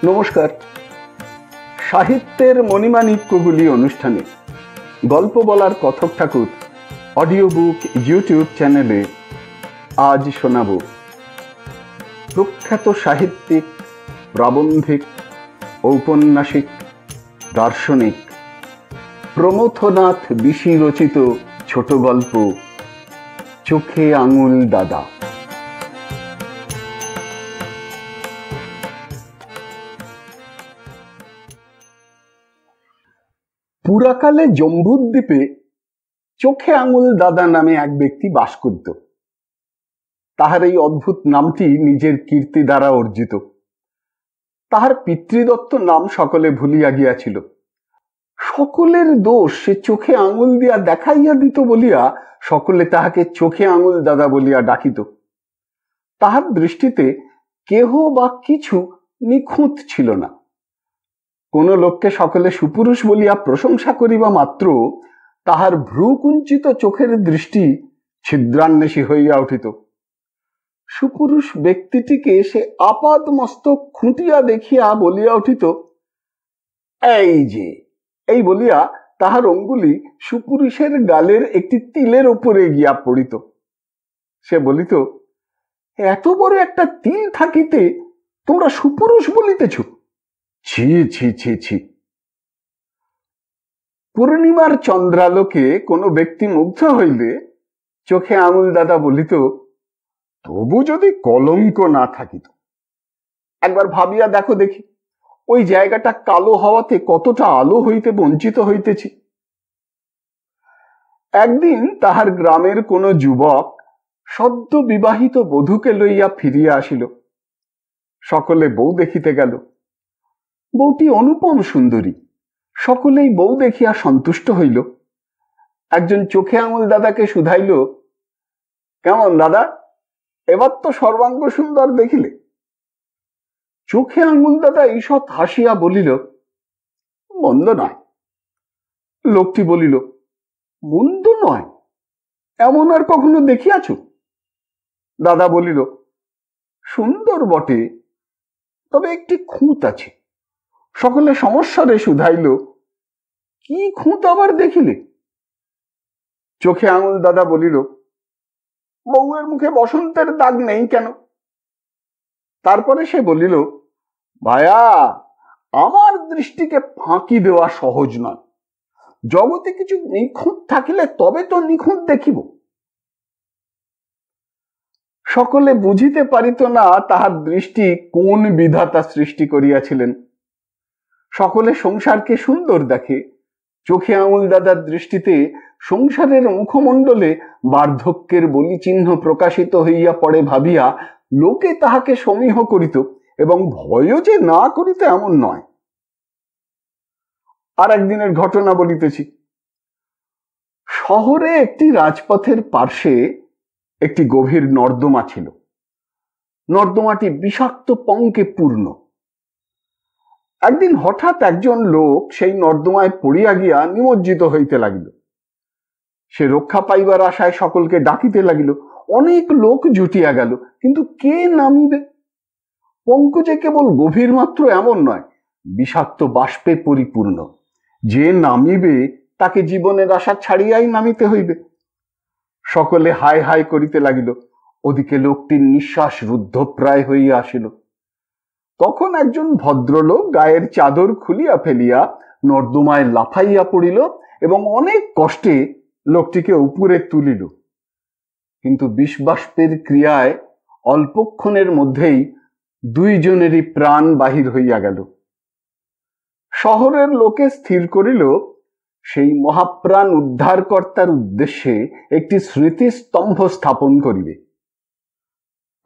নমস্কার। সাহিত্যের মণিমাণিক্যগুলি অনুষ্ঠানে গল্প বলার কথক ঠাকুর অডিও বুক ইউটিউব চ্যানেলে আজ শোনাব প্রখ্যাত সাহিত্যিক, প্রাবন্ধিক, ঔপন্যাসিক, দার্শনিক প্রমথনাথ বিশি রচিত ছোট গল্প চোখে আঙুল দাদা। পুরাকালে জম্বুদ্বীপে চোখে আঙুল দাদা নামে এক ব্যক্তি বাস করত। তাহার এই অদ্ভুত নামটি নিজের কীর্তি দ্বারা অর্জিত। তাহার পিতৃদত্ত নাম সকলে ভুলিয়া গিয়াছিল। সকলের দোষ সে চোখে আঙুল দিয়া দেখাইয়া দিত বলিয়া সকলে তাহাকে চোখে আঙুল দাদা বলিয়া ডাকিত। তাহার দৃষ্টিতে কেহ বা কিছু নিখুঁত ছিল না। কোন লোককে সকলে সুপুরুষ বলিয়া প্রশংসা করিবা মাত্র তাহার ভ্রুকুঞ্চিত চোখের দৃষ্টি ছিদ্রান্বেষী হইয়া উঠিত। সুপুরুষ ব্যক্তিটিকে সে আপাদ মস্তক খুঁটিয়া দেখিয়া বলিয়া উঠিত, এই যে, এই বলিয়া তাহার অঙ্গুলি সুপুরুষের গালের একটি তিলের উপরে গিয়া পড়িত। সে বলিত, এত বড় একটা তিল থাকিতে তোমরা সুপুরুষ বলিতেছ? ছি ছি ছি ছি। পূর্ণিমার চন্দ্রালোকে কোনো ব্যক্তি মুগ্ধ হইলে চোখে আঙুল দাদা বলিত, তবু যদি কলঙ্ক না থাকিত। একবার ভাবিয়া দেখো দেখি, ওই জায়গাটা কালো হওয়াতে কতটা আলো হইতে বঞ্চিত হইতেছি। একদিন তাহার গ্রামের কোনো যুবক সদ্য বিবাহিত বধূকে লইয়া ফিরিয়া আসিল। সকলে বউ দেখিতে গেল। বউটি অনুপম সুন্দরী। সকলেই বউ দেখিয়া সন্তুষ্ট হইল। একজন চোখে আঙুল দাদাকে শুধাইল, কেমন দাদা, এবার তো সর্বাঙ্গ সুন্দর দেখিলে? চোখে আঙুল দাদা ঈষৎ হাসিয়া বলিল, মন্দ নয়। লোকটি বলিল, মন্দ নয়? এমন আর কখনো দেখিয়াছ? দাদা বলিল, সুন্দর বটে, তবে একটি খুঁত আছে। সকলে সমস্যারে শুধাইল, কি খুঁত আবার দেখিলে? চোখে আঙুল দাদা বলিল, বউয়ের মুখে বসন্তের দাগ নেই কেন? তারপরে সে বলিল, ভায়া, আমার দৃষ্টিকে ফাঁকি দেওয়া সহজ নয়। জগতে কিছু নিখুঁত থাকিলে তবে তো নিখুঁত দেখিব। সকলে বুঝিতে পারিত না তাহার দৃষ্টি কোন বিধাতা সৃষ্টি করিয়াছিলেন। সকলে সংসারকে সুন্দর দেখে। চোখে আঙুল দাদার দৃষ্টিতে সংসারের মুখমণ্ডলে বার্ধক্যের বলিচিহ্ন প্রকাশিত হইয়া পড়ে ভাবিয়া লোকে তাহাকে সমীহ করিত, এবং ভয়ও যে না করিত এমন নয়। আর একদিনের ঘটনা বলিতেছি। শহরে একটি রাজপথের পার্শ্বে একটি গভীর নর্দমা ছিল। নর্দমাটি বিষাক্ত পঙ্কে পূর্ণ। একদিন হঠাৎ একজন লোক সেই নর্দমায় পড়িয়া গিয়া নিমজ্জিত হইতে লাগিল। সে রক্ষা পাইবার আশায় সকলকে ডাকিতে লাগিল। অনেক লোক জুটিয়া গেল, কিন্তু কে নামিবে? পঙ্ক যে কেবল গভীর মাত্র এমন নয়, বিষাক্ত বাষ্পে পরিপূর্ণ। যে নামিবে তাকে জীবনের আশা ছাড়িয়াই নামিতে হইবে। সকলে হায় হায় করিতে লাগিল। ওদিকে লোকটির নিঃশ্বাস রুদ্ধপ্রায় হইয়া আসিল। তখন একজন ভদ্রলোক গায়ের চাদর খুলিয়া ফেলিয়া নর্দমায় লাফাইয়া পড়িল এবং অনেক কষ্টে লোকটিকে উপরে তুলিল। কিন্তু বিষবাষ্পের ক্রিয়ায় অল্পক্ষণের মধ্যেই দুইজনেরই প্রাণ বাহির হইয়া গেল। শহরের লোকে স্থির করিল সেই মহাপ্রাণ উদ্ধারকর্তার উদ্দেশ্যে একটি স্মৃতিস্তম্ভ স্থাপন করিবে।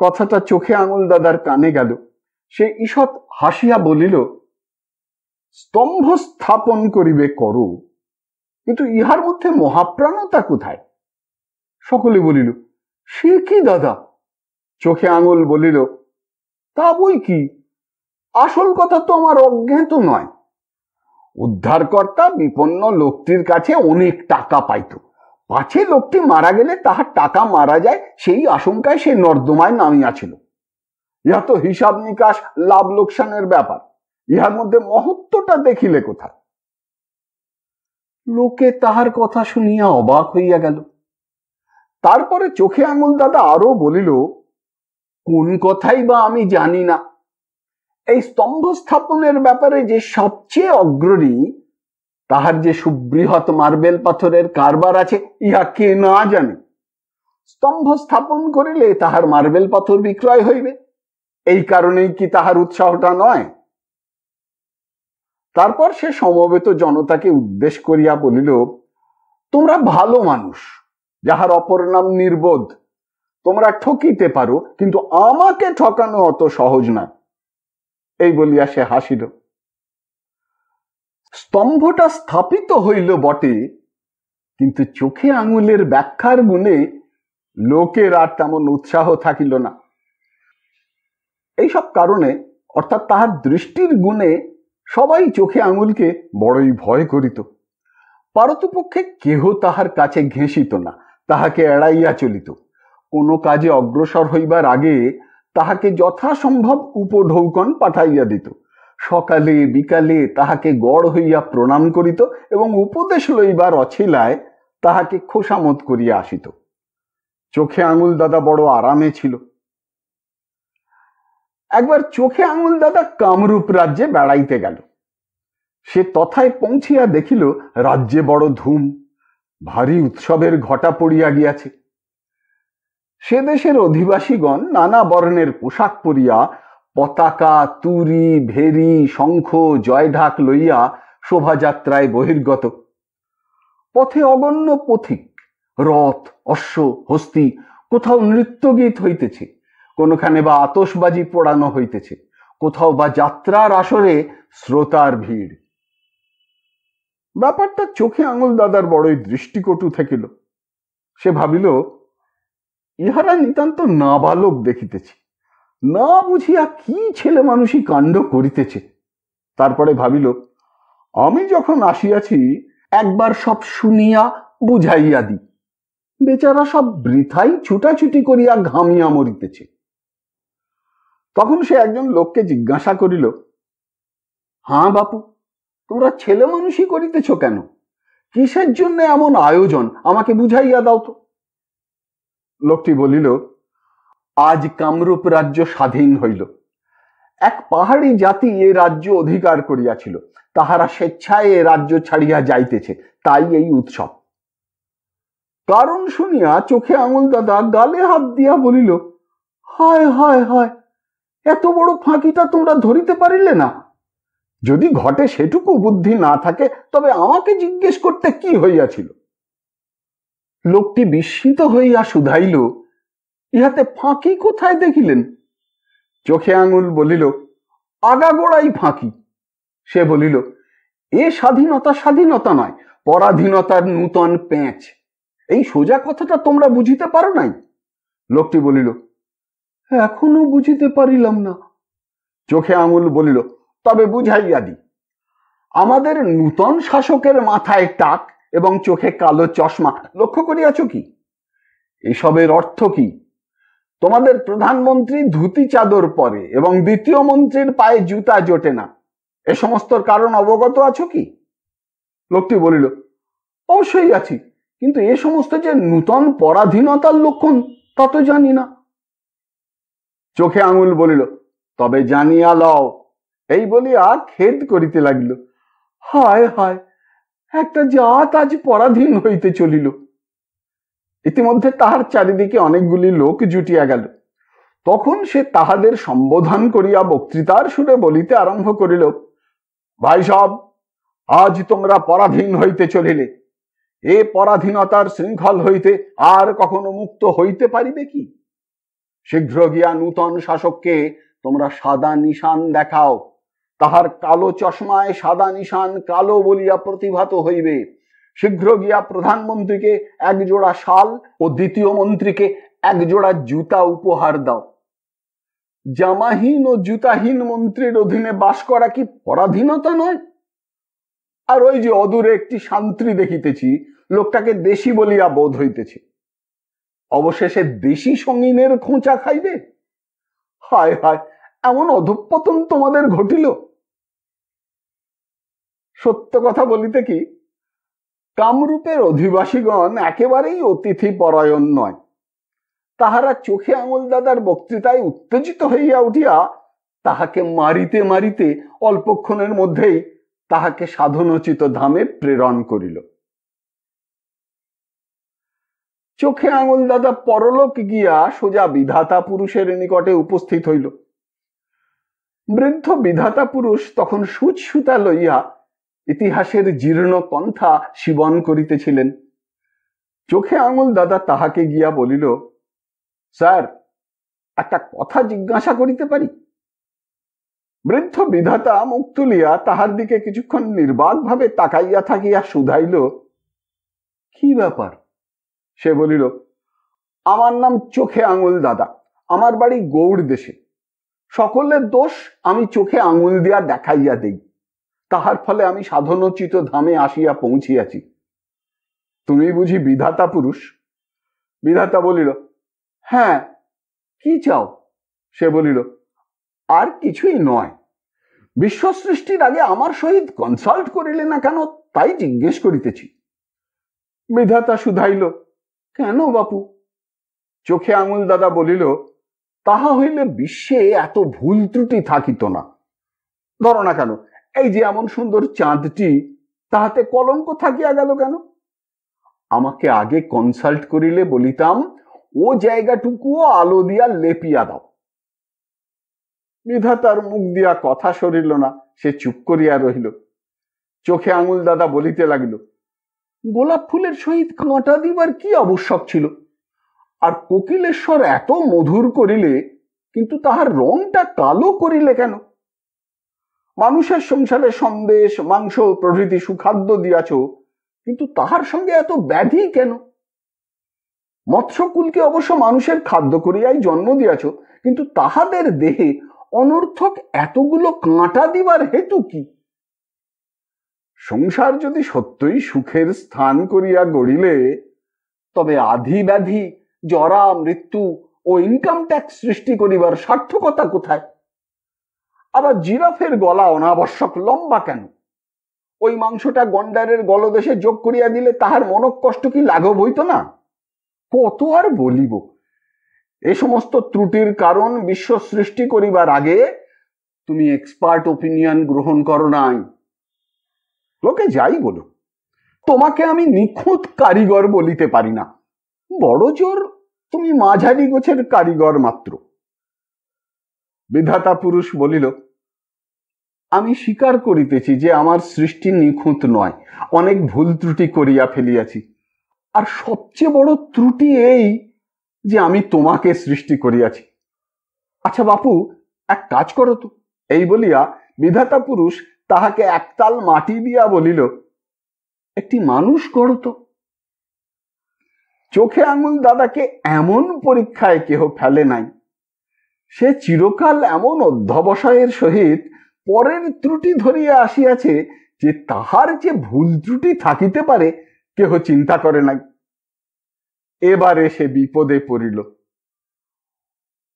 কথাটা চোখে আঙুল দাদার কানে গেল। সে ঈষৎ হাসিয়া বলিল, স্তম্ভ স্থাপন করিবে করো, কিন্তু ইহার মধ্যে মহাপ্রাণতা কোথায়? সকলে বলিল, সে কি দাদা? চোখে আঙুল বলিল, তা বই কি, আসল কথা তো আমার অজ্ঞাত নয়। উদ্ধারকর্তা বিপন্ন লোকটির কাছে অনেক টাকা পাইত। পাছে লোকটি মারা গেলে তাহার টাকা মারা যায়, সেই আশঙ্কায় সে নর্দমায় নামিয়াছিল। ইহা তো হিসাব নিকাশ, লাভ লোকসানের ব্যাপার। ইহার মধ্যে মহত্বটা দেখিলে কোথায়? লোকে তাহার কথা শুনিয়া অবাক হইয়া গেল। তারপরে চোখে আঙুল দাদা আরো বলিল, কোন কথাই বা আমি জানি না। এই স্তম্ভ স্থাপনের ব্যাপারে যে সবচেয়ে অগ্রণী, তাহার যে সুবৃহৎ মার্বেল পাথরের কারবার আছে, ইহা কে না জানে? স্তম্ভ স্থাপন করিলে তাহার মার্বেল পাথর বিক্রয় হইবে, এই কারণেই কি তাহার উৎসাহটা নয়? তারপর সে সমবেত জনতাকে উদ্দেশ করিয়া বলিল, তোমরা ভালো মানুষ, যাহার অপর নাম নির্বোধ। তোমরা ঠকিতে পারো, কিন্তু আমাকে ঠকানো অত সহজ না। এই বলিয়া সে হাসিল। স্তম্ভটা স্থাপিত হইল বটে, কিন্তু চোখে আঙুলের ব্যাখ্যার গুণে লোকের আর তেমন উৎসাহ থাকিল না। এইসব কারণে, অর্থাৎ তাহার দৃষ্টির গুণে, সবাই চোখে আঙুলকে বড়ই ভয় করিত। পারতপক্ষে কেহ তাহার কাছে ঘেঁষিত না, তাহাকে এড়াইয়া চলিত। কোনো কাজে অগ্রসর হইবার আগে তাহাকে যথাসম্ভব উপঢৌকন পাঠাইয়া দিত। সকালে বিকালে তাহাকে গড় হইয়া প্রণাম করিত এবং উপদেশ লইবার অছিলায় তাহাকে খোসামত করিয়া আসিত। চোখে আঙুল দাদা বড় আরামে ছিল। একবার চোখে আঙুল দাদা কামরূপ রাজ্যে বেড়াইতে গেল। সে তথায় পৌঁছিয়া দেখিল রাজ্যে বড় ধুম, ভারী উৎসবের ঘটা পড়িয়া গিয়াছে। সে দেশের অধিবাসীগণ নানা বর্ণের পোশাক পরিয়া পতাকা, তুরি, ভেরি, শঙ্খ, জয়ঢাক লইয়া শোভাযাত্রায় বহির্গত। পথে অগণ্য পথিক, রথ, অশ্ব, হস্তি, কোথাও নৃত্যগীত হইতেছে, কোনখানে বা আতশবাজি পোড়ানো হইতেছে, কোথাও বা যাত্রার আসরে শ্রোতার ভিড়। ব্যাপারটা চোখে আঙুল দাদার বড়ই দৃষ্টিকটু থাকিল। সে ভাবিল, ইহারা নিতান্ত নাবালক দেখিতেছে, না বুঝিয়া কি ছেলে মানুষই কাণ্ড করিতেছে। তারপরে ভাবিল, আমি যখন আসিয়াছি একবার সব শুনিয়া বুঝাইয়া দিই। বেচারা সব বৃথাই ছুটাছুটি করিয়া ঘামিয়া মরিতেছে। তখন সে একজন লোককে জিজ্ঞাসা করিল, হ্যাঁ বাপু, তোমরা ছেলে মানুষই করিতেছ কেন? কিসের জন্য এমন আয়োজন, আমাকে বুঝাইয়া দাও তো। লোকটি বলিল, আজ কামরূপ রাজ্য স্বাধীন হইল। এক পাহাড়ি জাতি এ রাজ্য অধিকার করিয়াছিল, তাহারা স্বেচ্ছায় এ রাজ্য ছাড়িয়া যাইতেছে, তাই এই উৎসব। কারণ শুনিয়া চোখে আঙুল দাদা গালে হাত দিয়া বলিল, হায় হায় হায়, এত বড় ফাঁকিটা তোমরা ধরিতে পারিলে না? যদি ঘটে সেটুকু বুদ্ধি না থাকে, তবে আমাকে জিজ্ঞেস করতে কি হইয়াছিল? লোকটি বিস্মিত হইয়া শুধাইল, ইহাতে ফাঁকি কোথায় দেখিলেন? চোখে আঙুল বলিল, আগাগোড়াই ফাঁকি। সে বলিল, এ স্বাধীনতা স্বাধীনতা নয়, পরাধীনতার নূতন পেঁচ। এই সোজা কথাটা তোমরা বুঝিতে পারো নাই? লোকটি বলিল, এখনো বুঝিতে পারিলাম না। চোখে আঙুল বলিল, তবে বুঝাইয়া দি। আমাদের নূতন শাসকের মাথায় টাক এবং চোখে কালো চশমা, লক্ষ্য করিয়াছ কি? এসবের অর্থ কি? তোমাদের প্রধানমন্ত্রী ধুতি চাদর পরে এবং দ্বিতীয় মন্ত্রীর পায়ে জুতা জোটে না, এ সমস্ত কারণ অবগত আছো কি? লোকটি বলিল, অবশ্যই আছি, কিন্তু এ সমস্ত যে নূতন পরাধীনতার লক্ষণ তা তো জানি না। চোখে আঙুল বলিল, তবে জানিয়া লও। এই বলিয়া খেদ করিতে লাগিল, হায় হায়, একটা জাত আজ পরাধীন হইতে চলিল। ইতিমধ্যে তাহার চারিদিকে অনেকগুলি লোক জুটিয়া গেল। তখন সে তাহাদের সম্বোধন করিয়া বক্তৃতার সুরে বলিতে আরম্ভ করিল, ভাই সব, আজ তোমরা পরাধীন হইতে চলিলে। এ পরাধীনতার শৃঙ্খল হইতে আর কখনো মুক্ত হইতে পারিবে কি? শীঘ্র গিয়া নূতন শাসককে তোমরা সাদা নিশান দেখাও। তাহার কালো চশমায় সাদা নিশান কালো বলিয়া প্রতিভাত হইবে। শীঘ্র গিয়া প্রধানমন্ত্রীকে এক জোড়া শাল ও দ্বিতীয় মন্ত্রীকে এক জোড়া জুতা উপহার দাও। জামাহীন ও জুতাহীন মন্ত্রীর অধীনে বাস করা কি পরাধীনতা নয়? আর ওই যে অদূরে একটি শান্ত্রী দেখিতেছি, লোকটাকে দেশি বলিয়া বোধ হইতেছে, অবশেষে দেশি সঙ্গিনের খোঁচা খাইবে। হায় হায়, এমন অধঃপতন তোমাদের ঘটিল। সত্য কথা বলিতে কি, কামরূপের অধিবাসীগণ একেবারেই অতিথি পরায়ণ নয়। তাহারা চোখে আঙুল দাদার বক্তৃতায় উত্তেজিত হইয়া উঠিয়া তাহাকে মারিতে মারিতে অল্পক্ষণের মধ্যেই তাহাকে সাধনোচিত ধামে প্রেরণ করিল। চোখে আঙুল দাদা পরলোক গিয়া সোজা বিধাতা পুরুষের নিকটে উপস্থিত হইল। বৃদ্ধ বিধাতা পুরুষ তখন সুচ সুতা লইয়া ইতিহাসের জীর্ণ পন্থা শিবন করিতেছিলেন। চোখে আঙুল দাদা তাহাকে গিয়া বলিল, স্যার, একটা কথা জিজ্ঞাসা করিতে পারি? বৃদ্ধ বিধাতা মুখ তুলিয়া তাহার দিকে কিছুক্ষণ নির্বাক ভাবে তাকাইয়া থাকিয়া শুধাইল, কি ব্যাপার? সে বলিল, আমার নাম চোখে আঙুল দাদা, আমার বাড়ি গৌড় দেশে। সকলের দোষ আমি চোখে আঙুল দিয়া দেখাইয়া দেই, তাহার ফলে আমি সাধনোচিত ধামে আসিয়া পৌঁছিয়াছি। তুমি বুঝি বিধাতা পুরুষ? বিধাতা বলিল, হ্যাঁ, কি চাও? সে বলিল, আর কিছুই নয়, বিশ্ব সৃষ্টির আগে আমার সহিত কনসাল্ট করিলে না কেন, তাই জিজ্ঞেস করিতেছি। বিধাতা শুধাইল, কেন বাপু? চোখে আঙুল দাদা বলিল, তাহা হইলে বিশ্বে এত ভুল ত্রুটি থাকিত না। ধরো না কেন, এই যে এমন সুন্দর চাঁদটি, তাহাতে কলঙ্ক থাকিয়া গেল কেন? আমাকে আগে কনসাল্ট করিলে বলিতাম, ও জায়গাটুকুও আলো দিয়া লেপিয়া দাও। বিধাতার মুখ দিয়া কথা সরিল না, সে চুপ করিয়া রহিল। চোখে আঙুল দাদা বলিতে লাগিল, গোলাপ ফুলের সহিত কাঁটা দিবার কি আবশ্যক ছিল? আর কোকিলেশ্বর এত মধুর করিলে, কিন্তু তাহার রংটা কালো করিলে কেন? মানুষের সংসারে সন্দেশ, মাংস প্রভৃতি সুখাদ্য দিয়াছ, কিন্তু তাহার সঙ্গে এত ব্যাধি কেন? মৎস্যকুলকে অবশ্য মানুষের খাদ্য করিয়াই জন্ম দিয়াছ, কিন্তু তাহাদের দেহে অনর্থক এতগুলো কাঁটা দিবার হেতু কি? সংসার যদি সত্যই সুখের স্থান করিয়া গড়িলে, তবে আধি ব্যাধি, জরা, মৃত্যু ও ইনকাম ট্যাক্স সৃষ্টি করিবার সার্থকতা কোথায়? আবার জিরাফের গলা অনাবশ্যক লম্বা কেন? ওই মাংসটা গন্ডারের গলদেশে যোগ করিয়া দিলে তাহার মনক কষ্ট কি লাঘব হইত না? কত আর বলিব। এ সমস্ত ত্রুটির কারণ বিশ্ব সৃষ্টি করিবার আগে তুমি এক্সপার্ট ওপিনিয়ন গ্রহণ করো নাই। লোকে যাই বলো, তোমাকে আমি নিখুঁত কারিগর বলিতে পারি না, বড় জোর তুমি মাঝারি গোছের কারিগর মাত্র। বিধাতা পুরুষ বলিল, আমি স্বীকার করিতেছি যে আমার সৃষ্টি নিখুঁত নয়, অনেক ভুল ত্রুটি করিয়া ফেলিয়াছি। আর সবচেয়ে বড় ত্রুটি এই যে আমি তোমাকে সৃষ্টি করিয়াছি। আচ্ছা বাপু, এক কাজ করো তো। এই বলিয়া বিধাতা পুরুষ তাহাকে একতাল মাটি দিয়া বলিল, একটি মানুষ করো তো। চোখে আঙুল দাদাকে এমন পরীক্ষায় কেহ ফেলে নাই। সে চিরকাল এমন অধ্যবসায়ের সহিত পরের ত্রুটি ধরিয়া আসিয়াছে যে তাহার যে ভুল ত্রুটি থাকিতে পারে কেহ চিন্তা করে নাই। এবারে সে বিপদে পড়িল।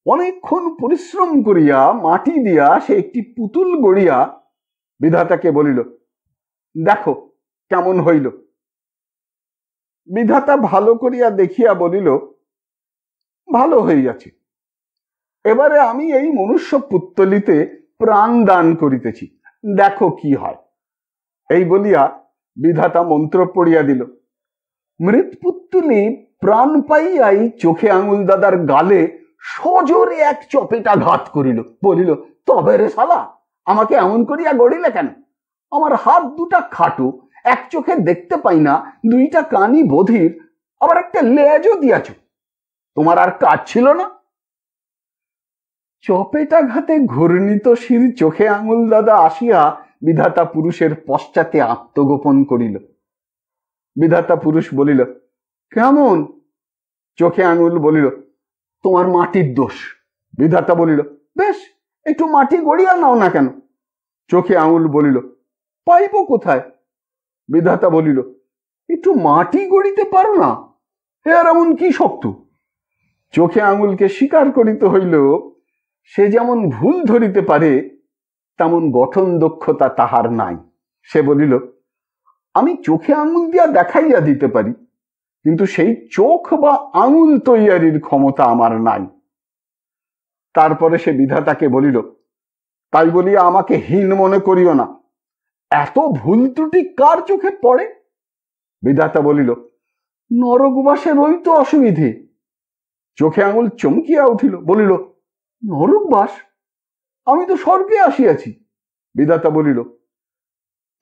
অনেকক্ষণ পরিশ্রম করিয়া মাটি দিয়া সে একটি পুতুল গড়িয়া বিধাতাকে বলিল, দেখো কেমন হইল। বিধাতা ভালো করিয়া দেখিয়া বলিল, ভালো হইয়াছে। এবারে আমি এই মনুষ্য পুত্তলিতে প্রাণ দান করিতেছি, দেখো কি হয়। এই বলিয়া বিধাতা মন্ত্র পড়িয়া দিল। মৃৎপুত্তুলি প্রাণ পাইয়াই চোখে আঙুল দাদার গালে সজোরে এক চপেটাঘাত করিল। বলিল, তবে রে শালা, আমাকে এমন করিয়া গড়িলে কেন? আমার হাত দুটা খাটো, এক চোখে দেখতে পাই না, দুইটা কানই বধির, আবার একটা লেজও দিয়াছ। তোমার আর কাজ ছিল না? চপেটাঘাতে ঘূর্ণিত শির চোখে আঙুল দাদা আসিয়া বিধাতা পুরুষের পশ্চাতে আত্মগোপন করিল। বিধাতা পুরুষ বলিল, কেমন? চোখে আঙুল বলিল, তোমার মাটির দোষ। বিধাতা বলিল, বেশ, একটু মাটি গড়িয়া নাও না কেন? চোখে আঙুল বলিল, পাইব কোথায়? বিধাতা বলিল, একটু মাটি গড়িতে পারো না? এর এমন কি শক্ত? চোখে আঙুলকে স্বীকার করিতে হইল সে যেমন ভুল ধরিতে পারে তেমন গঠন দক্ষতা তাহার নাই। সে বলিল, আমি চোখে আঙুল দিয়া দেখাইয়া দিতে পারি, কিন্তু সেই চোখ বা আঙুল তৈয়ারির ক্ষমতা আমার নাই। তারপরে সে বিধাতাকে বলিল, তাই বলিয়া আমাকে হীন মনে করিও না, এত ভুল ত্রুটি কার চোখে পড়ে? বিধাতা বলিল, নরকবাসের ওই তো অসুবিধে। চোখে আঙুল চমকিয়া উঠিল, বলিল, নরকবাস? আমি তো স্বর্গে আসিয়াছি। বিধাতা বলিল,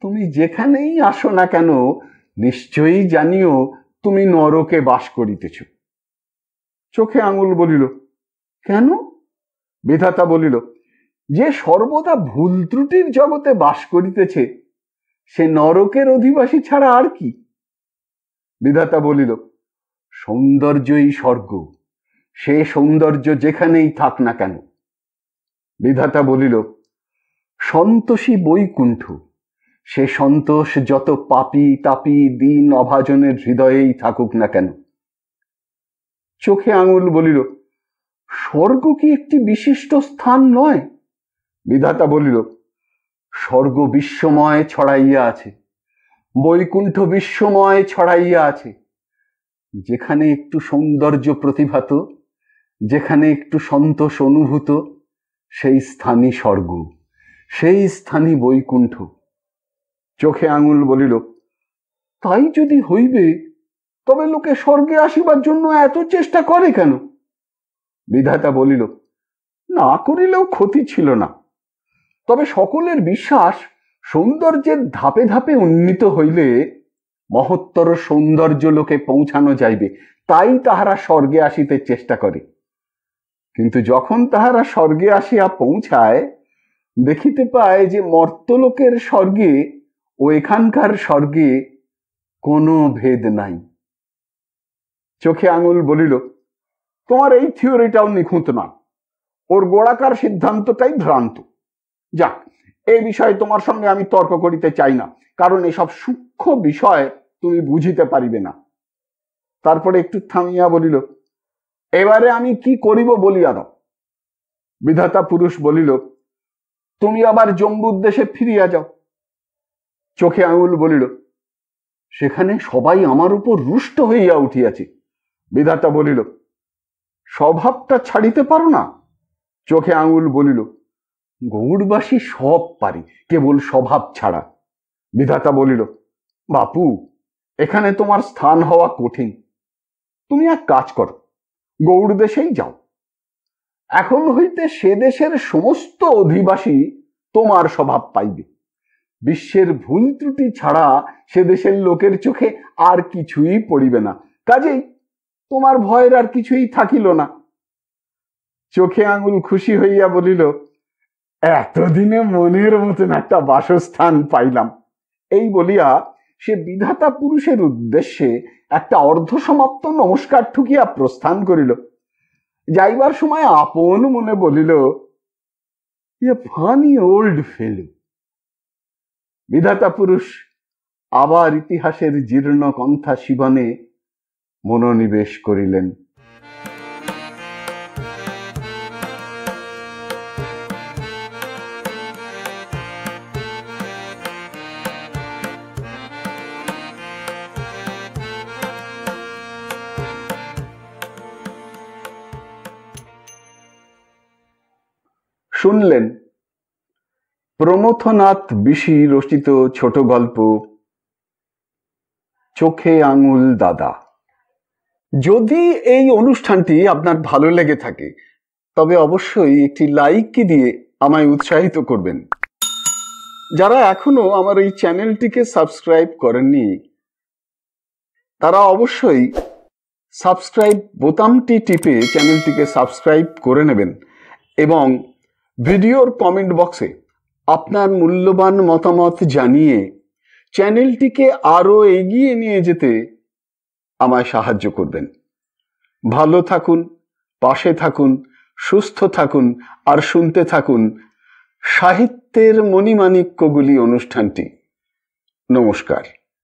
তুমি যেখানেই আসো না কেন, নিশ্চয়ই জানিও তুমি নরকে বাস করিতেছ। চোখে আঙুল বলিল, কেন? বিধাতা বলিল, যে সর্বদা ভুল ত্রুটির জগতে বাস করিতেছে, সে নরকের অধিবাসী ছাড়া আর কি? বিধাতা বলিল, সৌন্দর্যই স্বর্গ, সে সৌন্দর্য যেখানেই থাক না কেন। বিধাতা বলিল, সন্তোষী বৈকুণ্ঠ, সে সন্তোষ যত পাপী তাপী দীন অভাজনের হৃদয়েই থাকুক না কেন। চোখে আঙুল বলিল, স্বর্গ কি একটি বিশিষ্ট স্থান নয়? বিধাতা বলিল, স্বর্গ বিশ্বময় ছড়াইয়া আছে, বৈকুণ্ঠ বিশ্বময় ছড়াইয়া আছে। যেখানে একটু সৌন্দর্য প্রতিভাত, যেখানে একটু সন্তোষ অনুভূত, সেই স্থানই স্বর্গ, সেই স্থানই বৈকুণ্ঠ। চোখে আঙুল বলিল, তাই যদি হইবে, তবে লোকে স্বর্গে আসিবার জন্য এত চেষ্টা করে কেন? বিধাতা বলিল, না করিলেও ক্ষতি ছিল না, তবে সকলের বিশ্বাস সৌন্দর্যের ধাপে ধাপে উন্নীত হইলে মহত্তর সৌন্দর্য লোকে পৌঁছানো যাইবে, তাই তাহারা স্বর্গে আসিতে চেষ্টা করে। কিন্তু যখন তাহারা স্বর্গে আসিয়া পৌঁছায়, দেখিতে পায় যে মর্তলোকের স্বর্গে ও এখানকার স্বর্গে কোনো ভেদ নাই। চোখে আঙুল বলিল, তোমার এই থিওরিটাও নিখুঁত না, ওর গোড়াকার সিদ্ধান্তটাই ভ্রান্ত। যাক, এই বিষয়ে তোমার সঙ্গে আমি তর্ক করিতে চাই না, কারণ এসব সূক্ষ্ম বিষয় তুমি বুঝিতে পারিবে না। তারপরে একটু থামিয়া বলিল, এবারে আমি কি করিব বলিয়া দাও। বিধাতা পুরুষ বলিল, তুমি আবার জম্বুর দেশে ফিরিয়া যাও। চোখে আঙুল বলিল, সেখানে সবাই আমার উপর রুষ্ট হইয়া উঠিয়াছে। বিধাতা বলিল, স্বভাবটা ছাড়িতে পারো না? চোখে আঙুল বলিল, গৌড়বাসী সব পারি, কেবল স্বভাব ছাড়া। বিধাতা বলিল, বাপু, এখানে তোমার স্থান হওয়া কঠিন। তুমি এক কাজ করো, গৌড় দেশেই যাও। এখন হইতে সে দেশের সমস্ত অধিবাসী তোমার স্বভাব পাইবে। বিশ্বের ভুল ত্রুটি ছাড়া সে দেশের লোকের চোখে আর কিছুই পড়িবে না, কাজেই তোমার ভয়ের আর কিছুই থাকিল না। চোখে আঙুল খুশি হইয়া বলিল, এতদিনে মনের মতন একটা বাসস্থান পাইলাম। এই বলিয়া সে বিধাতা পুরুষের উদ্দেশ্যে একটা অর্ধসমাপ্ত নমস্কার ঠুকিয়া প্রস্থান করিল। যাইবার সময় আপন মনে বলিল, এ ফানি ওল্ড ফেলো। বিধাতা পুরুষ আবার ইতিহাসের জীর্ণ কন্থা শিবনে মনোনিবেশ করিলেন। শুনলেন প্রমথনাথ বিশি রচিত ছোট গল্প চোখে আঙুল দাদা। যদি এই অনুষ্ঠানটি আপনার ভালো লেগে থাকে, তবে অবশ্যই একটি লাইক দিয়ে আমায় উৎসাহিত করবেন। যারা এখনো আমার এই চ্যানেলটিকে সাবস্ক্রাইব করেননি, তারা অবশ্যই সাবস্ক্রাইব বোতামটি টিপে চ্যানেলটিকে সাবস্ক্রাইব করে নেবেন এবং ভিডিওর কমেন্ট বক্সে আপনার মূল্যবান মতামত জানিয়ে চ্যানেলটিকে আরো এগিয়ে নিয়ে যেতে আমায় সাহায্য করবেন। ভালো থাকুন, পাশে থাকুন, সুস্থ থাকুন আর শুনতে থাকুন সাহিত্যের মণিমাণিক্যগুলি অনুষ্ঠানটি। নমস্কার।